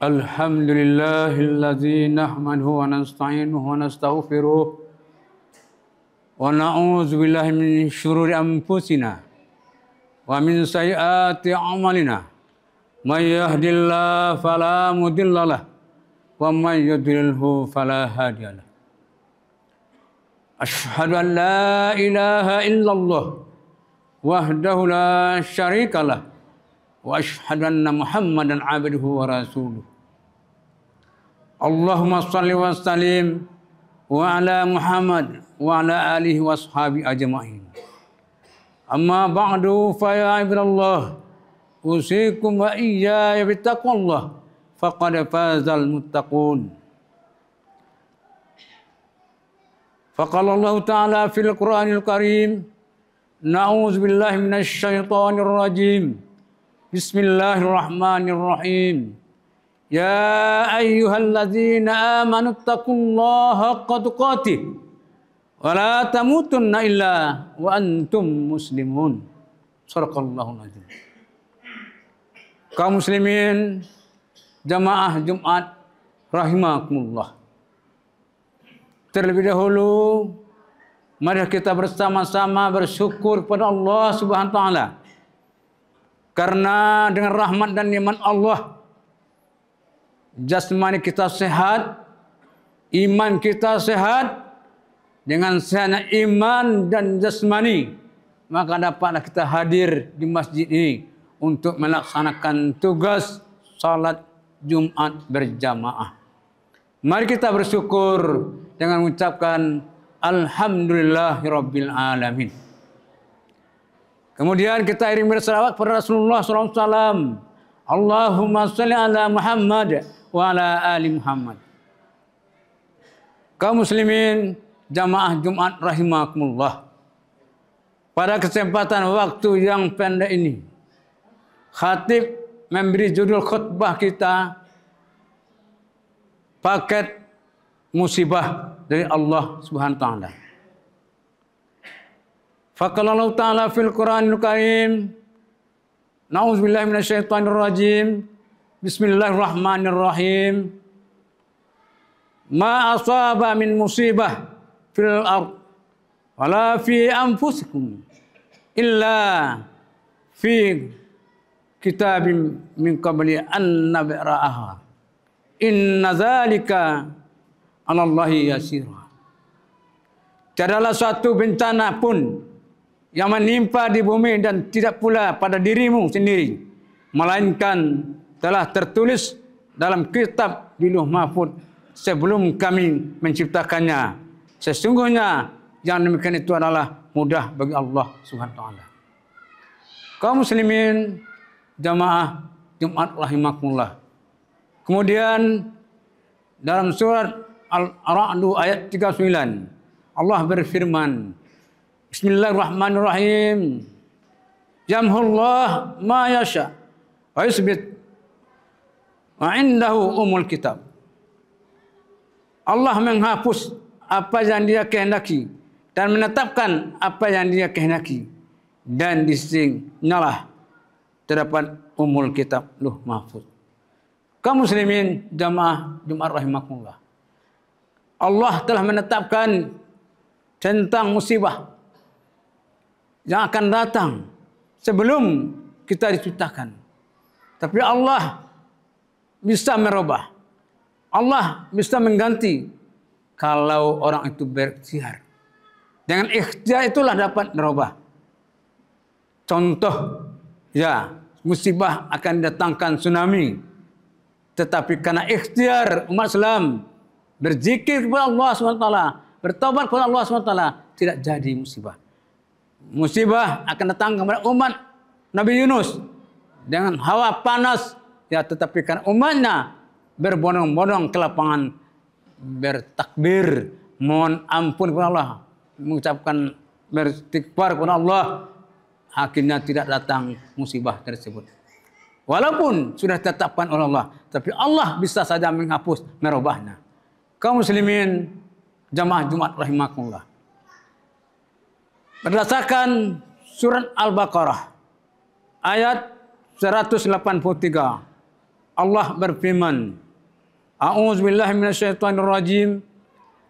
Alhamdulillahilladzi nahmaduhu wa nasta'inuhu wa nastaghfiruh wa na'udzu billahi min syururi anfusina wa min sayyiati a'malina. May yahdihillahu fala mudhillalah wa may yudlilhu fala hadiyalah. Asyhadu an la ilaha illallah wahdahu la syarikalah wa asyhadu anna Muhammadan abduhu wa rasuluh. Allahumma shalli wa sallim wa ala Muhammad wa ala alihi wa ashabi ajma'in. Amma ba'du fa ya ibadallah usikum wa iyaya bittaqwallah faqad fazal muttaqun. Faqala Allah Ta'ala fil Qur'anil Karim, na'udzu billahi minasy syaithanir rajim. Bismillahirrahmanirrahim. Ya ayyuhalladzina amanu taqullaha haqqa tuqatih wa la tamutunna illa wa antum muslimun. Shadaqallahul azim. Kaum muslimin jamaah Jumat rahimakumullah. Terlebih dahulu mari kita bersama-sama bersyukur kepada Allah Subhanahu wa taala. Karena dengan rahmat dan nikmat Allah jasmani kita sehat, iman kita sehat. Dengan sehatnya iman dan jasmani, maka dapatlah kita hadir di masjid ini untuk melaksanakan tugas salat Jumat berjamaah. Mari kita bersyukur dengan mengucapkan Alhamdulillahirabbil alamin. Kemudian kita iringi berselawat kepada Rasulullah SAW. Allahumma shalli ala Muhammad wa ala ali Muhammad. Kaum muslimin jamaah Jumat rahimakumullah. Pada kesempatan waktu yang pendek ini, khatib memberi judul khutbah kita paket musibah dari Allah Subhanahu wa taala. Faqala Allah Ta'ala fil Qur'anil Karim, na'udzubillahi minasyaitonir rajim. Bismillahirrahmanirrahim. Ma asaba min musibah fil ard wala fi anfusikum illa fi kitabim min qabli an nabra'aha. Inna dzalika 'ala Allahi yasir. Tiadalah suatu bencana pun yang menimpa di bumi dan tidak pula pada dirimu sendiri, melainkan telah tertulis dalam kitab di Lauh Mahfuz sebelum kami menciptakannya. Sesungguhnya yang demikian itu adalah mudah bagi Allah Subhanahu wa taala. Kaum muslimin jamaah Jumat rahimakumullah. Kemudian dalam surat Al-Ra'd ayat 39 Allah berfirman, Bismillahirrahmanirrahim. Yamhullah ma yasha wa yusbit wa indahu umul kitab. Allah menghapus apa yang Dia kehendaki dan menetapkan apa yang Dia kehendaki, dan di sinilah terdapat umul kitab Lauh Mahfuz. Kaum muslimin jamaah Jumat rahimakumullah. Allah telah menetapkan tentang musibah yang akan datang sebelum kita diciptakan. Tapi Allah bisa merubah. Allah bisa mengganti kalau orang itu berikhtiar. Dengan ikhtiar itulah dapat merubah. Contoh, ya, musibah akan datangkan tsunami. Tetapi karena ikhtiar umat Islam berzikir kepada Allah SWT, bertobat kepada Allah SWT, tidak jadi musibah. Musibah akan datang kepada umat Nabi Yunus dengan hawa panas, ya, tetapi karena umatnya berbondong-bondong ke lapangan bertakbir, mohon ampun kepada Allah, mengucapkan beristighfar kepada Allah, akhirnya tidak datang musibah tersebut. Walaupun sudah ditetapkan oleh Allah, tapi Allah bisa saja menghapus, merubahnya. Kaum muslimin jamaah Jumat rahimakumullah. Berdasarkan surat Al-Baqarah ayat 183, Allah berfirman, A'udzubillahi minasyaitonirrajim.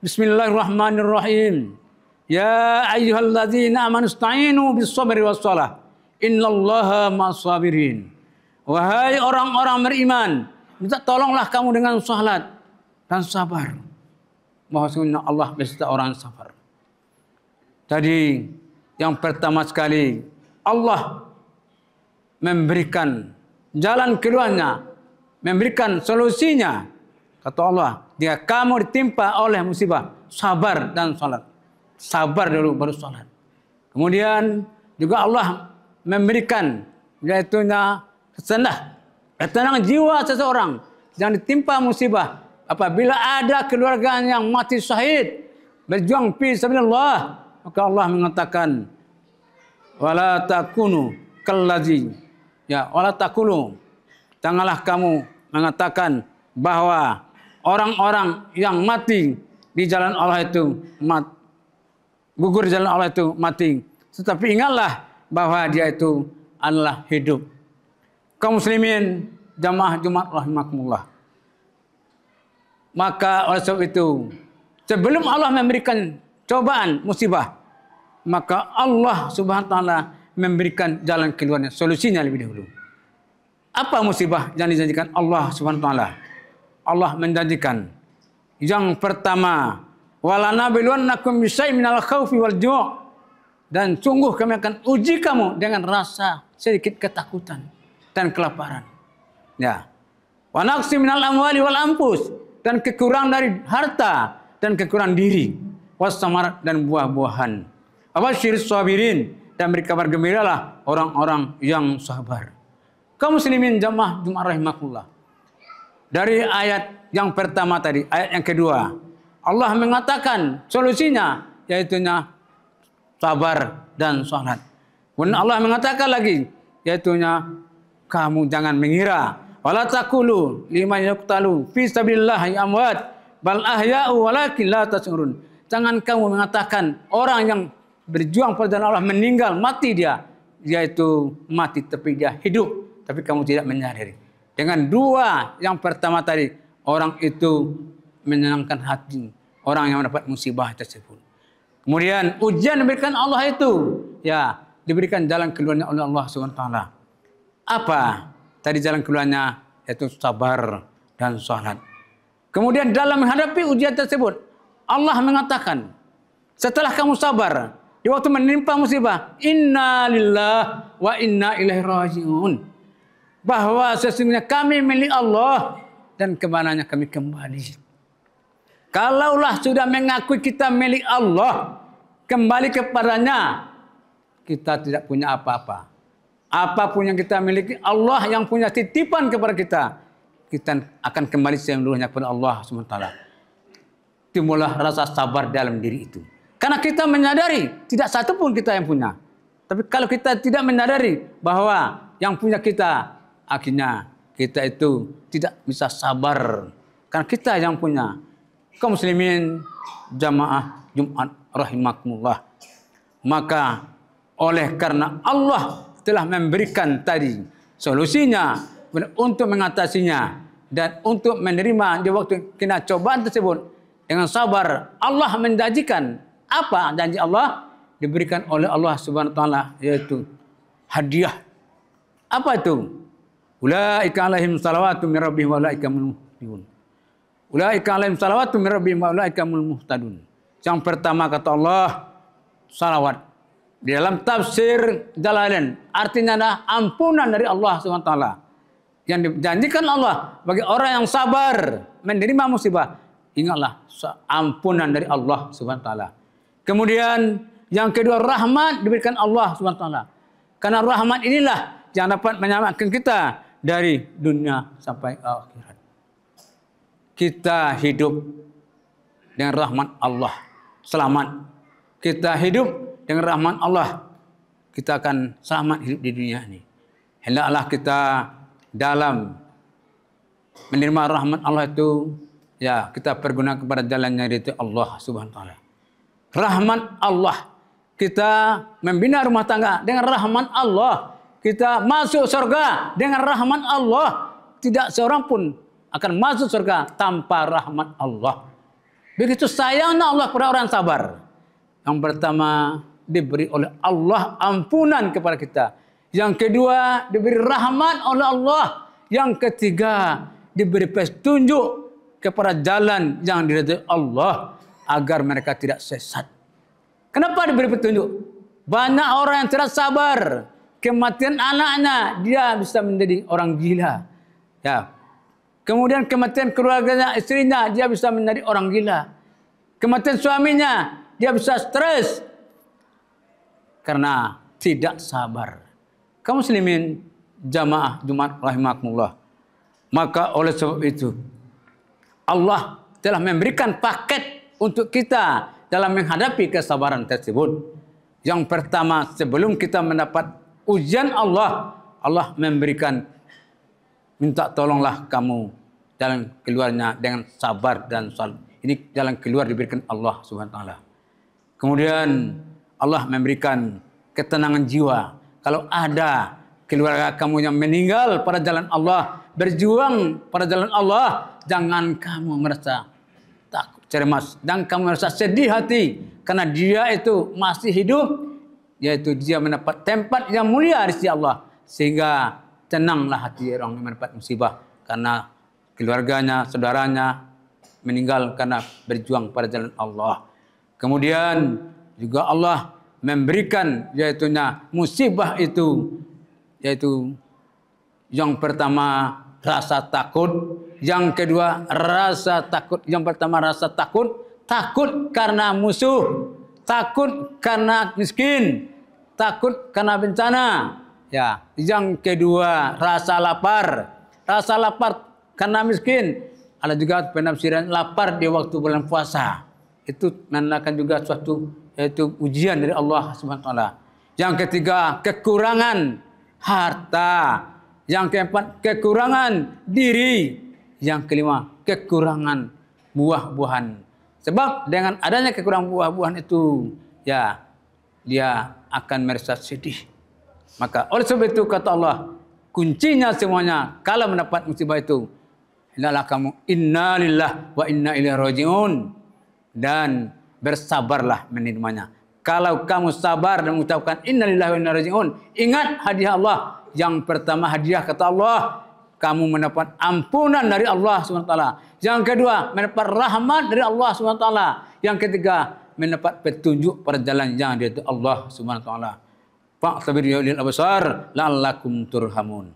Bismillahirrahmanirrahim. Ya ayyuhalladzina amanu ista'inu bis-sabri was-shalah. Innallaha ma'as-sabirin. Wahai orang-orang beriman, minta tolonglah kamu dengan salat dan sabar. Bahwasanya Allah beserta orang sabar. Tadi yang pertama sekali, Allah memberikan jalan keluarnya, memberikan solusinya. Kata Allah, jika kamu ditimpa oleh musibah, sabar dan salat. Sabar dulu baru salat. Kemudian juga Allah memberikan yaitu ketenangan jiwa seseorang yang ditimpa musibah. Apabila ada keluarga yang mati syahid berjuang fi sabilillah, maka Allah mengatakan wala takunu kallazi, ya wala takunu, janganlah kamu mengatakan bahwa orang-orang yang mati di jalan Allah itu gugur di jalan Allah itu mati, tetapi ingatlah bahwa dia itu adalah hidup. Kaum muslimin jamaah Jumat rahimakumullah. Maka oleh sebab itu, sebelum Allah memberikan cobaan, musibah, maka Allah Subhanahu wa taala memberikan jalan keluarnya, solusinya lebih dahulu. Apa musibah yang dijanjikan Allah Subhanahu wa taala? Allah menjanjikan yang pertama, walanabluwannakum bisyai'in minal khaufi wal ju', dan sungguh kami akan uji kamu dengan rasa sedikit ketakutan dan kelaparan. Ya. Wa naqsi minal amwali wal anfus, dan kekurangan dari harta dan kekurangan diri, wasamarat dan buah-buahan. Abasyiris sabirin, dan mereka bergembiralah orang-orang yang sabar. Kaum muslimin jamaah Jumat rahimakumullah. Dari ayat yang pertama tadi, ayat yang kedua, Allah mengatakan solusinya yaitu sabar dan salat. Kemudian Allah mengatakan lagi yaitu kamu jangan mengira wala taqulu liman yuqtalu fi sabilillah amwat bal ahya'u walakin la tash'urun. Jangan kamu mengatakan orang yang berjuang pada jalan Allah meninggal, mati dia itu mati tapi dia hidup, tapi kamu tidak menyadari. Dengan dua yang pertama tadi, orang itu menyenangkan hati orang yang mendapat musibah tersebut. Kemudian ujian diberikan Allah itu, ya diberikan jalan keluarnya oleh Allah SWT. Apa tadi jalan keluarnya? Yaitu sabar dan salat. Kemudian dalam menghadapi ujian tersebut, Allah mengatakan, setelah kamu sabar, di waktu menimpa musibah, inna lillahi wa inna ilaihi raji'un. Bahwa sesungguhnya kami milik Allah dan kemananya kami kembali. Kalaulah sudah mengakui kita milik Allah, kembali kepadanya, kita tidak punya apa-apa. Apapun yang kita miliki, Allah yang punya titipan kepada kita. Kita akan kembali seluruhnya kepada Allah SWT. Timbullah rasa sabar dalam diri itu. Karena kita menyadari tidak satu pun kita yang punya. Tapi kalau kita tidak menyadari bahwa yang punya kita, akhirnya kita itu tidak bisa sabar. Karena kita yang punya. Kaum muslimin jamaah Jumat rahimakumullah. Maka oleh karena Allah telah memberikan tadi solusinya untuk mengatasinya dan untuk menerima di waktu kena cobaan tersebut dengan sabar, Allah menjanjikan apa janji Allah diberikan oleh Allah Subhanahu wa taala, yaitu hadiah. Apa itu? Ulaika alaihim salawatu min rabbihim wa ulaika humul muhtadun. Ulaika alaihim salawatu min rabbihim wa ulaika humul muhtadun. Yang pertama kata Allah, salawat. Di dalam tafsir Jalalain artinya adalah ampunan dari Allah SWT yang dijanjikan Allah bagi orang yang sabar menerima musibah. Ingatlah ampunan dari Allah SWT. Kemudian yang kedua, rahmat diberikan Allah SWT. Karena rahmat inilah yang dapat menyelamatkan kita dari dunia sampai akhirat. Kita hidup dengan rahmat Allah, selamat. Kita hidup dengan rahmat Allah, kita akan selamat hidup di dunia ini. Hendaklah kita dalam menerima rahmat Allah itu, ya kita pergunakan kepada jalannya yaitu Allah Subhanahu wa taala. Rahmat Allah, kita membina rumah tangga dengan rahmat Allah, kita masuk surga dengan rahmat Allah, tidak seorang pun akan masuk surga tanpa rahmat Allah. Begitu sayangnya Allah kepada orang sabar. Yang pertama, diberi oleh Allah ampunan kepada kita. Yang kedua, diberi rahmat oleh Allah. Yang ketiga, diberi petunjuk kepada jalan yang diridhai Allah agar mereka tidak sesat. Kenapa diberi petunjuk? Banyak orang yang tidak sabar. Kematian anaknya, dia bisa menjadi orang gila. Ya. Kemudian kematian keluarganya, istrinya, dia bisa menjadi orang gila. Kematian suaminya, dia bisa stres karena tidak sabar. Kaum muslimin jamaah Jumat rahimakumullah. Maka oleh sebab itu Allah telah memberikan paket untuk kita dalam menghadapi kesabaran tersebut. Yang pertama, sebelum kita mendapat ujian Allah, Allah memberikan, minta tolonglah kamu dalam keluarnya dengan sabar dan salat. Ini jalan keluar diberikan Allah Subhanahu wa taala. Kemudian Allah memberikan ketenangan jiwa. Kalau ada keluarga kamu yang meninggal pada jalan Allah, berjuang pada jalan Allah, jangan kamu merasa takut, cemas, dan kamu merasa sedih hati karena dia itu masih hidup, yaitu dia mendapat tempat yang mulia di sisi Allah, sehingga tenanglah hati orang yang mendapat musibah karena keluarganya, saudaranya meninggal karena berjuang pada jalan Allah. Kemudian juga Allah memberikan yaitunya musibah itu, yaitu yang pertama rasa takut, yang kedua rasa takut. Yang pertama rasa takut, takut karena musuh, takut karena miskin, takut karena bencana. Ya, yang kedua rasa lapar karena miskin. Ada juga penafsiran lapar di waktu bulan puasa. Itu menandakan juga suatu yaitu ujian dari Allah Subhanahu wa taala. Yang ketiga kekurangan harta. Yang keempat kekurangan diri. Yang kelima kekurangan buah-buahan. Sebab dengan adanya kekurangan buah-buahan itu, ya dia akan merasa sedih. Maka oleh sebab itu kata Allah, kuncinya semuanya kalau mendapat musibah itu, hendaklah kamu inna lillahi wa inna ilaihi rajiun, dan bersabarlah menerimanya. Kalau kamu sabar dan mengucapkan inna lillahi wa inna ilaihi rajiun, ingat hadiah Allah. Yang pertama hadiah kata Allah, kamu mendapat ampunan dari Allah SWT. Yang kedua, mendapat rahmat dari Allah SWT. Yang ketiga, mendapat petunjuk pada jalan yang dari Allah SWT. Fa'tabiru ya ulil absar la'allakum turhamun.